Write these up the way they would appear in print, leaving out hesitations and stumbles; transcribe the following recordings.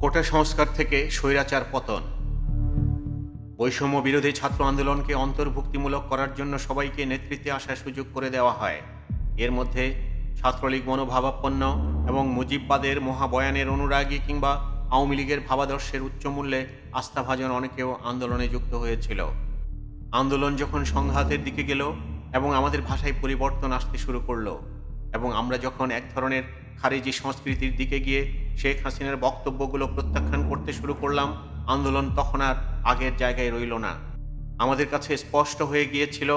কোটা সংস্কার থেকে স্বৈরাচার পতন। বৈষম্য বিরোধী ছাত্র আন্দোলনকে অন্তর্ভুক্তিমূলক করার জন্য সবাইকে নেতৃত্বে আসার সুযোগ করে দেওয়া হয়। এর মধ্যে ছাত্রলীগ মনোভাবাপন্ন এবং মুজিববাদের মহাবয়ানের অনুরাগী কিংবা আওয়ামী লীগের ভাবাদর্শের উচ্চমূল্যে আস্থাভাজন অনেকেও আন্দোলনে যুক্ত হয়েছিল। আন্দোলন যখন সংঘাতের দিকে গেল এবং আমাদের ভাষায় পরিবর্তন আসতে শুরু করলো এবং আমরা যখন এক ধরনের খারিজি সংস্কৃতির দিকে গিয়ে শেখ হাসিনার বক্তব্যগুলো প্রত্যাখ্যান করতে শুরু করলাম, আন্দোলন তখন আর আগের জায়গায় রইল না। আমাদের কাছে স্পষ্ট হয়ে গিয়েছিল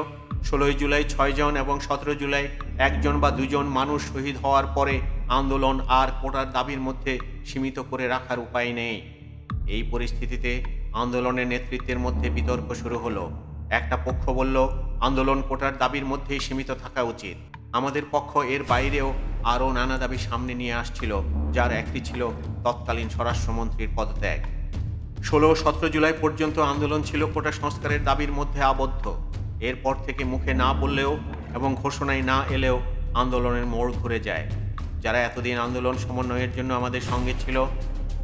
16ই জুলাই 6 জন এবং 17 জুলাই 1 জন বা 2 জন মানুষ শহীদ হওয়ার পরে আন্দোলন আর কোটার দাবির মধ্যে সীমিত করে রাখার উপায় নেই। এই পরিস্থিতিতে আন্দোলনের নেতৃত্বের মধ্যে বিতর্ক শুরু হলো। একটা পক্ষ বলল আন্দোলন কোটার দাবির মধ্যেই সীমিত থাকা উচিত। আমাদের পক্ষ এর বাইরেও আরও নানা দাবি সামনে নিয়ে আসছিল, যার একটি ছিল তৎকালীন স্বরাষ্ট্রমন্ত্রীর পদত্যাগ। 16-17 জুলাই পর্যন্ত আন্দোলন ছিল কোটা সংস্কারের দাবির মধ্যে আবদ্ধ। এরপর থেকে মুখে না বললেও এবং ঘোষণায় না এলেও আন্দোলনের মোড় ঘুরে যায়। যারা এতদিন আন্দোলন সমন্বয়ের জন্য আমাদের সঙ্গে ছিল,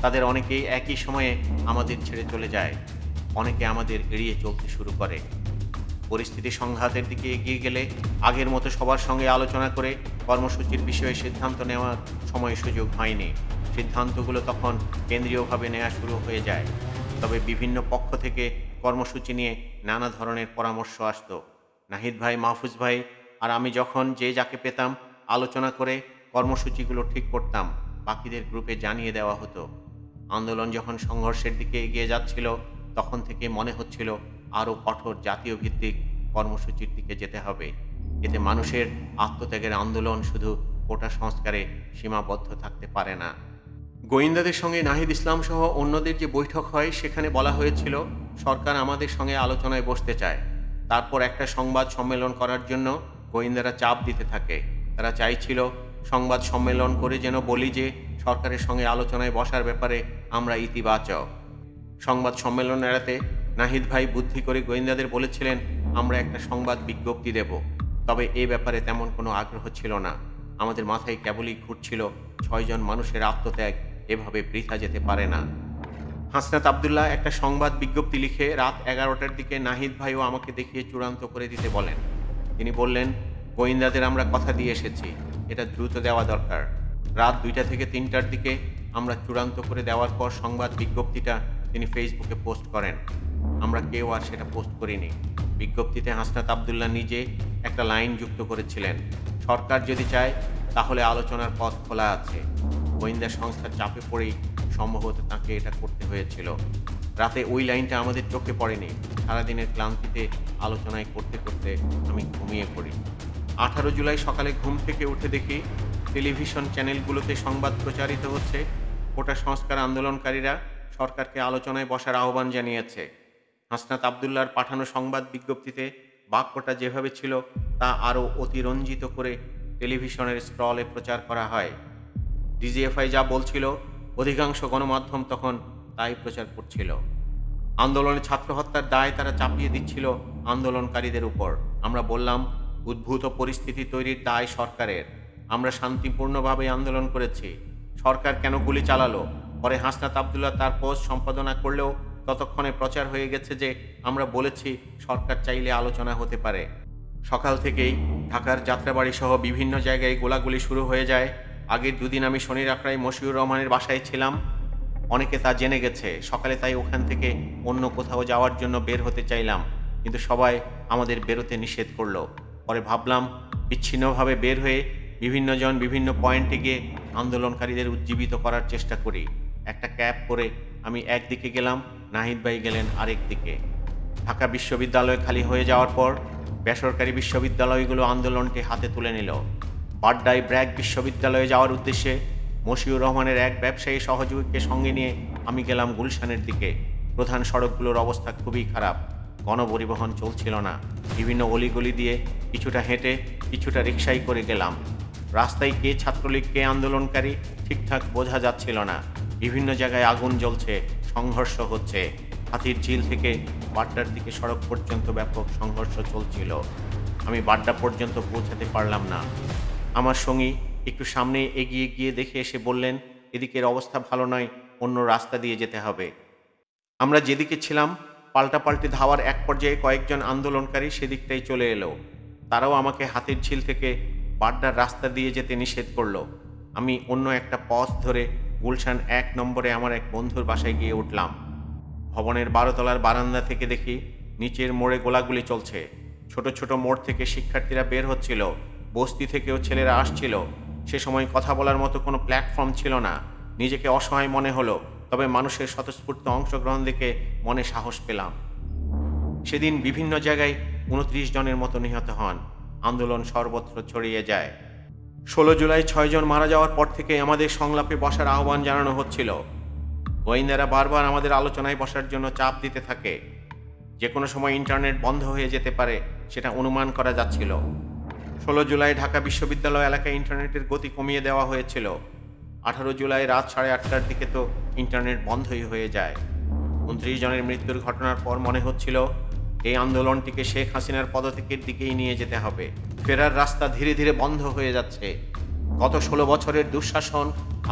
তাদের অনেকেই একই সময়ে আমাদের ছেড়ে চলে যায়। অনেকে আমাদের এড়িয়ে চলতে শুরু করে। পরিস্থিতি সংঘাতের দিকে এগিয়ে গেলে আগের মতো সবার সঙ্গে আলোচনা করে কর্মসূচির বিষয়ে সিদ্ধান্ত নেওয়ার সময় সুযোগ হয়নি। সিদ্ধান্তগুলো তখন কেন্দ্রীয়ভাবে নেওয়া শুরু হয়ে যায়। তবে বিভিন্ন পক্ষ থেকে কর্মসূচি নিয়ে নানা ধরনের পরামর্শ আসতো। নাহিদ ভাই, মাহফুজ ভাই আর আমি যখন যে যাকে পেতাম আলোচনা করে কর্মসূচিগুলো ঠিক করতাম, বাকিদের গ্রুপে জানিয়ে দেওয়া হতো। আন্দোলন যখন সংঘর্ষের দিকে এগিয়ে যাচ্ছিল, তখন থেকে মনে হচ্ছিল আরও কঠোর জাতীয় ভিত্তিক কর্মসূচির দিকে যেতে হবে। এতে মানুষের আত্মত্যাগের আন্দোলন শুধু কোটা সংস্কারে সীমাবদ্ধ থাকতে পারে না। গোয়েন্দাদের সঙ্গে নাহিদ ইসলাম সহ অন্যদের যে বৈঠক হয়, সেখানে বলা হয়েছিল সরকার আমাদের সঙ্গে আলোচনায় বসতে চায়। তারপর একটা সংবাদ সম্মেলন করার জন্য গোয়েন্দারা চাপ দিতে থাকে। তারা চাইছিল সংবাদ সম্মেলন করে যেন বলি যে সরকারের সঙ্গে আলোচনায় বসার ব্যাপারে আমরা ইতিবাচক। সংবাদ সম্মেলন এড়াতে নাহিদ ভাই বুদ্ধি করে গোয়েন্দাদের বলেছিলেন আমরা একটা সংবাদ বিজ্ঞপ্তি দেব। তবে এ ব্যাপারে তেমন কোনো আগ্রহ ছিল না। আমাদের মাথায় কেবলই ঘুরছিল 6 জন মানুষের আত্মত্যাগ এভাবে বৃথা যেতে পারে না। হাসনাত আবদুল্লাহ একটা সংবাদ বিজ্ঞপ্তি লিখে রাত 11টার দিকে নাহিদ ভাইও আমাকে দেখিয়ে চূড়ান্ত করে দিতে বলেন। তিনি বললেন, গোয়েন্দাদের আমরা কথা দিয়ে এসেছি, এটা দ্রুত দেওয়া দরকার। রাত 2টা থেকে 3টার দিকে আমরা চূড়ান্ত করে দেওয়ার পর সংবাদ বিজ্ঞপ্তিটা তিনি ফেসবুকে পোস্ট করেন। আমরা কেউ আর সেটা পোস্ট করিনি। বিজ্ঞপ্তিতে হাসনাত আবদুল্লাহ নিজে একটা লাইন যুক্ত করেছিলেন, সরকার যদি চায় তাহলে আলোচনার পথ খোলা আছে। গোয়েন্দা সংস্থার চাপে পড়েই সম্ভবত তাকে এটা করতে হয়েছিল। রাতে ওই লাইনটা আমাদের চোখে পড়েনি। সারাদিনের ক্লান্তিতে আলোচনায় করতে করতে আমি ঘুমিয়ে পড়ি। 18 জুলাই সকালে ঘুম থেকে উঠে দেখি টেলিভিশন চ্যানেলগুলোতে সংবাদ প্রচারিত হচ্ছে কোটা সংস্কার আন্দোলনকারীরা সরকারকে আলোচনায় বসার আহ্বান জানিয়েছে। হাসনাত আবদুল্লাহর পাঠানো সংবাদ বিজ্ঞপ্তিতে বাক্যটা যেভাবে ছিল তা আরও অতিরঞ্জিত করে টেলিভিশনের স্ক্রলে প্রচার করা হয়। ডিজিএফআই যা বলছিল অধিকাংশ গণমাধ্যম তখন তাই প্রচার করছিল। আন্দোলনে ছাত্র হত্যার দায় তারা চাপিয়ে দিচ্ছিল আন্দোলনকারীদের উপর। আমরা বললাম উদ্ভূত পরিস্থিতি তৈরির দায় সরকারের। আমরা শান্তিপূর্ণভাবে আন্দোলন করেছি, সরকার কেন গুলি চালালো? পরে হাসনাত আবদুল্লাহ তার পোস্ট সম্পাদনা করলেও ততক্ষণে প্রচার হয়ে গেছে যে আমরা বলেছি সরকার চাইলে আলোচনা হতে পারে। সকাল থেকেই ঢাকার যাত্রাবাড়ি সহ বিভিন্ন জায়গায় গোলাগুলি শুরু হয়ে যায়। আগের দুদিন আমি শনির আখড়ায় মশিউর রহমানের বাসায় ছিলাম। অনেকে তা জেনে গেছে। সকালে তাই ওখান থেকে অন্য কোথাও যাওয়ার জন্য বের হতে চাইলাম, কিন্তু সবাই আমাদের বেরোতে নিষেধ করলো। পরে ভাবলাম বিচ্ছিন্নভাবে বের হয়ে বিভিন্ন জন বিভিন্ন পয়েন্টে গিয়ে আন্দোলনকারীদের উজ্জীবিত করার চেষ্টা করি। একটা ক্যাব করে আমি একদিকে গেলাম, নাহিদ ভাই গেলেন আরেক দিকে। ঢাকা বিশ্ববিদ্যালয় খালি হয়ে যাওয়ার পর বেসরকারি বিশ্ববিদ্যালয়গুলো আন্দোলনটি হাতে তুলে নিল। বাড্ডায় ব্র্যাক বিশ্ববিদ্যালয়ে যাওয়ার উদ্দেশ্যে মশিউর রহমানের এক ব্যবসায়ী সহযোগীকে সঙ্গে নিয়ে আমি গেলাম গুলশানের দিকে। প্রধান সড়কগুলোর অবস্থা খুবই খারাপ, গণপরিবহন চলছিল না। বিভিন্ন অলিগলি দিয়ে কিছুটা হেঁটে কিছুটা রিকশায় করে গেলাম। রাস্তায় কে ছাত্রলীগ কে আন্দোলনকারী ঠিকঠাক বোঝা যাচ্ছিল না। বিভিন্ন জায়গায় আগুন জ্বলছে, সংঘর্ষ হচ্ছে। হাতির ঝিল থেকে বাড্ডার দিকে সড়ক পর্যন্ত ব্যাপক সংঘর্ষ চলছিল। আমি বাড্ডা পর্যন্ত পৌঁছাতে পারলাম না। আমার সঙ্গী একটু সামনে এগিয়ে গিয়ে দেখে এসে বললেন, এদিকের অবস্থা ভালো নয়, অন্য রাস্তা দিয়ে যেতে হবে। আমরা যেদিকে ছিলাম পাল্টাপাল্টি ধাওয়ার এক পর্যায়ে কয়েকজন আন্দোলনকারী সেদিকটাই চলে এলো। তারাও আমাকে হাতির ঝিল থেকে বাড্ডার রাস্তা দিয়ে যেতে নিষেধ করলো। আমি অন্য একটা পথ ধরে গুলশান ১ নম্বরে আমার এক বন্ধুর বাসায় গিয়ে উঠলাম। ভবনের ১২ তলার বারান্দা থেকে দেখি নিচের মোড়ে গোলাগুলি চলছে। ছোট ছোট মোড় থেকে শিক্ষার্থীরা বের হচ্ছিল, বস্তি থেকেও ছেলেরা আসছিল। সে সময় কথা বলার মতো কোনো প্ল্যাটফর্ম ছিল না। নিজেকে অসহায় মনে হলো, তবে মানুষের স্বতঃস্ফূর্ত অংশগ্রহণ দেখে মনে সাহস পেলাম। সেদিন বিভিন্ন জায়গায় ২৯ জনের মতো নিহত হন। আন্দোলন সর্বত্র ছড়িয়ে যায়। ১৬ জুলাই ৬ জন মারা যাওয়ার পর থেকে আমাদের সংলাপে বসার আহ্বান জানানো হচ্ছিল। গোয়েন্দারা বারবার আমাদের আলোচনায় বসার জন্য চাপ দিতে থাকে। যে কোনো সময় ইন্টারনেট বন্ধ হয়ে যেতে পারে সেটা অনুমান করা যাচ্ছিল। ১৬ জুলাই ঢাকা বিশ্ববিদ্যালয় এলাকায় ইন্টারনেটের গতি কমিয়ে দেওয়া হয়েছিল। ১৮ জুলাই রাত ৮:৩০টার দিকে তো ইন্টারনেট বন্ধই হয়ে যায়। ২৯ জনের মৃত্যুর ঘটনার পর মনে হচ্ছিল এই আন্দোলনটিকে শেখ হাসিনার পদত্যাগের দিকেই নিয়ে যেতে হবে। ফেরার রাস্তা ধীরে ধীরে বন্ধ হয়ে যাচ্ছে। গত ১৬ বছরের দুঃশাসন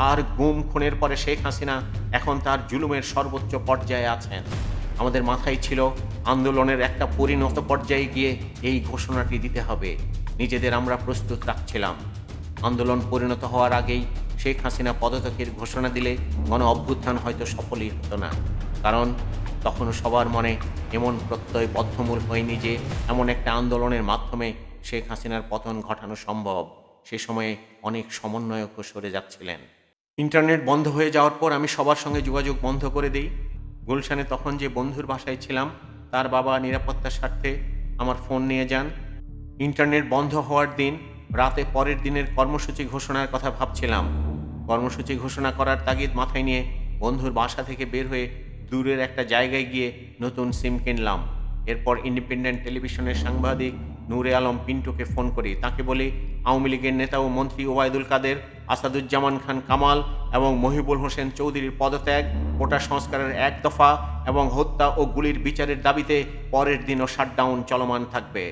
আর গুম খুনের পরে শেখ হাসিনা এখন তার জুলুমের সর্বোচ্চ পর্যায়ে আছেন। আমাদের মাথায় ছিল আন্দোলনের একটা পরিণত পর্যায়ে গিয়ে এই ঘোষণাটি দিতে হবে। নিজেদের আমরা প্রস্তুত রাখছিলাম। আন্দোলন পরিণত হওয়ার আগেই শেখ হাসিনা পদত্যাগের ঘোষণা দিলে গণ অভ্যুত্থান হয়তো সফলই হতো না। কারণ তখনও সবার মনে এমন প্রত্যয় বদ্ধমূল হয়নি যে এমন একটা আন্দোলনের মাধ্যমে শেখ হাসিনার পতন ঘটানো সম্ভব। সে সময়ে অনেক সমন্বয়কও সরে যাচ্ছিলেন। ইন্টারনেট বন্ধ হয়ে যাওয়ার পর আমি সবার সঙ্গে যোগাযোগ বন্ধ করে দিই। গুলশানে তখন যে বন্ধুর বাসায় ছিলাম তার বাবা নিরাপত্তার স্বার্থে আমার ফোন নিয়ে যান। ইন্টারনেট বন্ধ হওয়ার দিন রাতে পরের দিনের কর্মসূচি ঘোষণার কথা ভাবছিলাম। কর্মসূচি ঘোষণা করার তাগিদ মাথায় নিয়ে বন্ধুর বাসা থেকে বের হয়ে দূরের একটা জায়গায় গিয়ে নতুন সিম কিনলাম। এরপর ইন্ডিপেন্ডেন্ট টেলিভিশনের সাংবাদিক নূরে আলম পিন্টুকে ফোন করি। তাকে বলি আওয়ামী লীগের নেতা ও মন্ত্রী ওবায়দুল কাদের, আসাদুজ্জামান খান কামাল এবং মহিবুল হোসেন চৌধুরীর পদত্যাগ, কোটা সংস্কারের ১ দফা এবং হত্যা ও গুলির বিচারের দাবিতে পরের দিনও শাটডাউন চলমান থাকবে।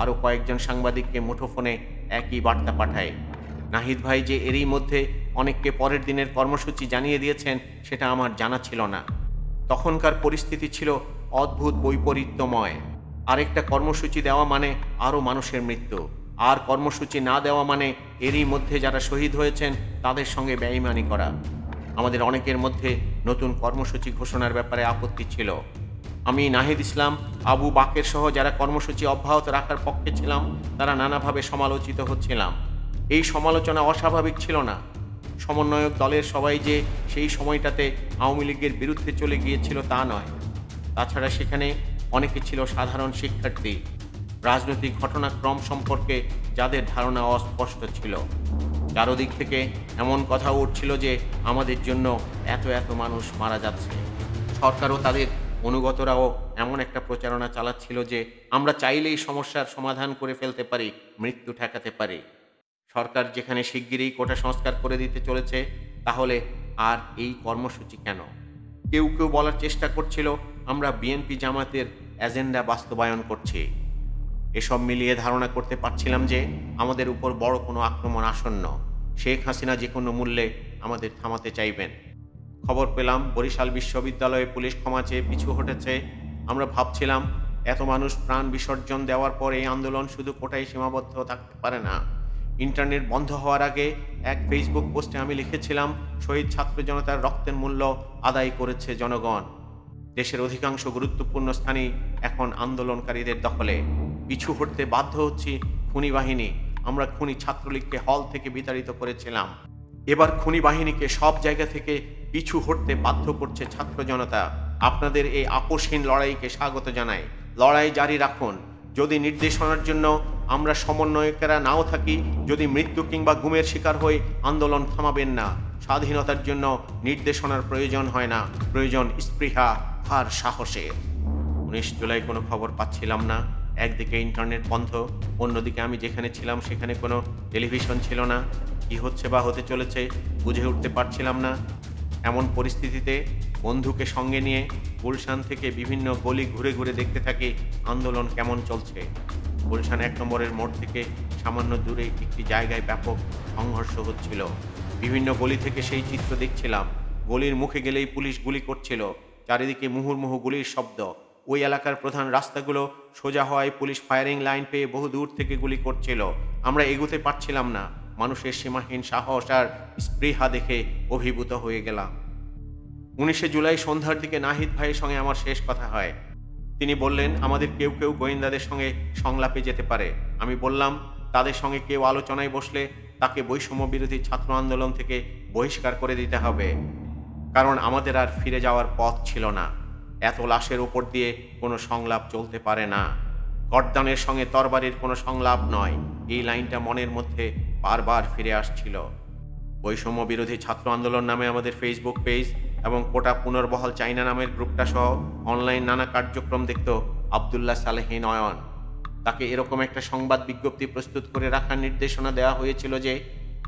আরও কয়েকজন সাংবাদিককে মুঠোফোনে একই বার্তা পাঠায়। নাহিদ ভাই যে এরই মধ্যে অনেককে পরের দিনের কর্মসূচি জানিয়ে দিয়েছেন সেটা আমার জানা ছিল না। তখনকার পরিস্থিতি ছিল অদ্ভুত বৈপরীত্যময়। আরেকটা কর্মসূচি দেওয়া মানে আরও মানুষের মৃত্যু, আর কর্মসূচি না দেওয়া মানে এরই মধ্যে যারা শহীদ হয়েছেন তাদের সঙ্গে বেঈমানি করা। আমাদের অনেকের মধ্যে নতুন কর্মসূচি ঘোষণার ব্যাপারে আপত্তি ছিল। আমি, নাহিদ ইসলাম, আবু বাকের সহ যারা কর্মসূচি অব্যাহত রাখার পক্ষে ছিলাম তারা নানাভাবে সমালোচিত হচ্ছিলাম। এই সমালোচনা অস্বাভাবিক ছিল না। সমন্বয়ক দলের সবাই যে সেই সময়টাতে আওয়ামী লীগের বিরুদ্ধে চলে গিয়েছিল তা নয়। তাছাড়া সেখানে অনেকে ছিল সাধারণ শিক্ষার্থী। রাজনৈতিক ঘটনাক্রম সম্পর্কে যাদের ধারণা অস্পষ্ট ছিল। চারদিক থেকে এমন কথা উঠছিল যে আমাদের জন্য এত এত মানুষ মারা যাচ্ছে। সরকারও তাদের অনুগতরাও এমন একটা প্রচারণা চালাচ্ছিল যে আমরা চাইলেই সমস্যার সমাধান করে ফেলতে পারি, মৃত্যু ঠেকাতে পারি। সরকার যেখানে শিগগিরই কোটা সংস্কার করে দিতে চলেছে, তাহলে আর এই কর্মসূচি কেন? কেউ কেউ বলার চেষ্টা করছিল আমরা বিএনপি জামাতের এজেন্ডা বাস্তবায়ন করছি। এসব মিলিয়ে ধারণা করতে পারছিলাম যে আমাদের উপর বড় কোনো আক্রমণ আসন্ন। শেখ হাসিনা যে কোনো মূল্যে আমাদের থামাতে চাইবেন। খবর পেলাম বরিশাল বিশ্ববিদ্যালয়ে পুলিশ ক্ষমা চেয়ে পিছু হটেছে। আমরা ভাবছিলাম এত মানুষ প্রাণ বিসর্জন দেওয়ার পর এই আন্দোলন শুধু কোটায় সীমাবদ্ধ থাকতে পারে না। ইন্টারনেট বন্ধ হওয়ার আগে এক ফেসবুক পোস্টে আমি লিখেছিলাম শহীদ ছাত্র জনতার রক্তের মূল্য আদায় করেছে জনগণ। দেশের অধিকাংশ গুরুত্বপূর্ণ স্থানই এখন আন্দোলনকারীদের দখলে। পিছু হটতে বাধ্য হচ্ছি খুনি বাহিনী। আমরা খুনি ছাত্রলীগকে হল থেকে বিতাড়িত করেছিলাম। এবার খুনি বাহিনীকে সব জায়গা থেকে পিছু হটতে বাধ্য করছে ছাত্র জনতা। আপনাদের এই আপোষহীন লড়াইকে স্বাগত জানাই। লড়াই জারি রাখুন। যদি নির্দেশনার জন্য আমরা সমন্বয়কেরা নাও থাকি, যদি মৃত্যু কিংবা গুমের শিকার হই, আন্দোলন থামাবেন না। স্বাধীনতার জন্য নির্দেশনার প্রয়োজন হয় না, প্রয়োজন স্পৃহা আর সাহসের। ১৯ জুলাই কোনো খবর পাচ্ছিলাম না। একদিকে ইন্টারনেট বন্ধ, অন্যদিকে আমি যেখানে ছিলাম সেখানে কোনো টেলিভিশন ছিল না। কি হচ্ছে বা হতে চলেছে বুঝে উঠতে পারছিলাম না। এমন পরিস্থিতিতে বন্ধুকে সঙ্গে নিয়ে গুলশান থেকে বিভিন্ন গলি ঘুরে ঘুরে দেখতে থাকি আন্দোলন কেমন চলছে। গুলশান ১ নম্বরের মোড় থেকে সামান্য দূরে একটি জায়গায় ব্যাপক সংঘর্ষ হচ্ছিল। বিভিন্ন গলি থেকে সেই চিত্র দেখছিলাম। গলির মুখে গেলেই পুলিশ গুলি করছিল, চারিদিকে মুহুর্মুহু গুলির শব্দ। ওই এলাকার প্রধান রাস্তাগুলো সোজা হওয়ায় পুলিশ ফায়ারিং লাইন পেয়ে বহু দূর থেকে গুলি করছিল। আমরা এগোতে পারছিলাম না। মানুষের সীমাহীন সাহস আর স্পৃহা দেখে অভিভূত হয়ে গেলাম। 19শে জুলাই সন্ধ্যার দিকে নাহিদ ভাইয়ের সঙ্গে আমার শেষ কথা হয়। তিনি বললেন, আমাদের কেউ কেউ গোয়েন্দাদের সঙ্গে সংলাপে যেতে পারে। আমি বললাম, তাদের সঙ্গে কেউ আলোচনায় বসলে তাকে বৈষম্য বিরোধী ছাত্র আন্দোলন থেকে বহিষ্কার করে দিতে হবে, কারণ আমাদের আর ফিরে যাওয়ার পথ ছিল না। এত লাশের উপর দিয়ে কোনো সংলাপ চলতে পারে না। গর্দানের সঙ্গে তরবারির কোনো সংলাপ নয়। এই লাইনটা মনের মধ্যে বারবার ফিরে আসছিল। বৈষম্য বিরোধী ছাত্র আন্দোলন নামে আমাদের ফেসবুক পেজ এবং কোটা পুনর্বহাল চাইনা নামের গ্রুপটা সহ অনলাইন নানা কার্যক্রম দেখত আবদুল্লাহ সালেহী নয়ন। তাকে এরকম একটা সংবাদ বিজ্ঞপ্তি প্রস্তুত করে রাখার নির্দেশনা দেওয়া হয়েছিল যে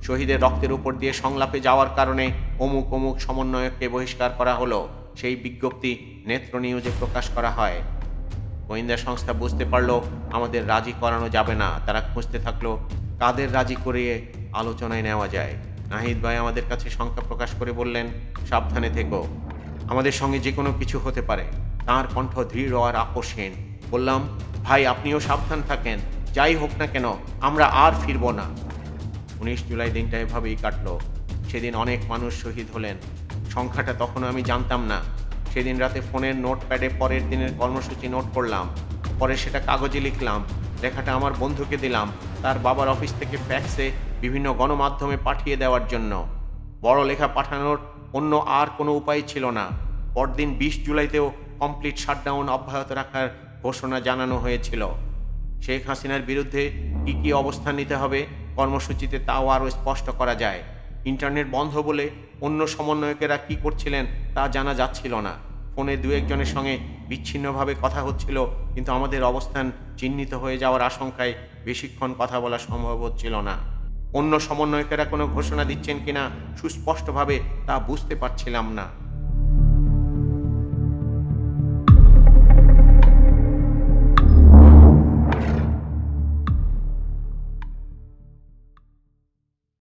শহীদের রক্তের উপর দিয়ে সংলাপে যাওয়ার কারণে অমুক অমুক সমন্বয়ককে বহিষ্কার করা হলো। সেই বিজ্ঞপ্তি নেত্র নিউজে প্রকাশ করা হয়। গোয়েন্দা সংস্থা বুঝতে পারলো আমাদের রাজি করানো যাবে না। তারা খুঁজতে থাকলো কাদের রাজি করিয়ে আলোচনায় নেওয়া যায়। নাহিদ ভাই আমাদের কাছে শঙ্কা প্রকাশ করে বললেন, সাবধানে থেকো, আমাদের সঙ্গে যে কোনো কিছু হতে পারে। তাঁর কণ্ঠ দৃঢ় আর আপোষহীন। বললাম, ভাই আপনিও সাবধান থাকেন, যাই হোক না কেন আমরা আর ফিরব না। 19 জুলাই দিনটা এভাবেই কাটলো। সেদিন অনেক মানুষ শহীদ হলেন। সংখ্যাটা তখনও আমি জানতাম না। সেদিন রাতে ফোনের নোটপ্যাডে পরের দিনের কর্মসূচি নোট করলাম। পরে সেটা কাগজে লিখলাম। লেখাটা আমার বন্ধুকে দিলাম, তার বাবার অফিস থেকে ফ্যাক্সে বিভিন্ন গণমাধ্যমে পাঠিয়ে দেওয়ার জন্য। বড় লেখা পাঠানোর অন্য আর কোনো উপায় ছিল না। পরদিন 20 জুলাইতেও কমপ্লিট শাটডাউন অব্যাহত রাখার ঘোষণা জানানো হয়েছিল। শেখ হাসিনার বিরুদ্ধে কী কী অবস্থান নিতে হবে কর্মসূচিতে তাও আরও স্পষ্ট করা যায়। ইন্টারনেট বন্ধ বলে অন্য সমন্বয়কেরা কী করছিলেন তা জানা যাচ্ছিল না। ফোনে দু একজনের সঙ্গে বিচ্ছিন্নভাবে কথা হচ্ছিল, কিন্তু আমাদের অবস্থান চিহ্নিত হয়ে যাওয়ার আশঙ্কায় বেশিক্ষণ কথা বলা সম্ভব হচ্ছিল না। অন্য সমন্বয়কেরা কোনো ঘোষণা দিচ্ছেন কিনা সুস্পষ্টভাবে তা বুঝতে পারছিলাম না।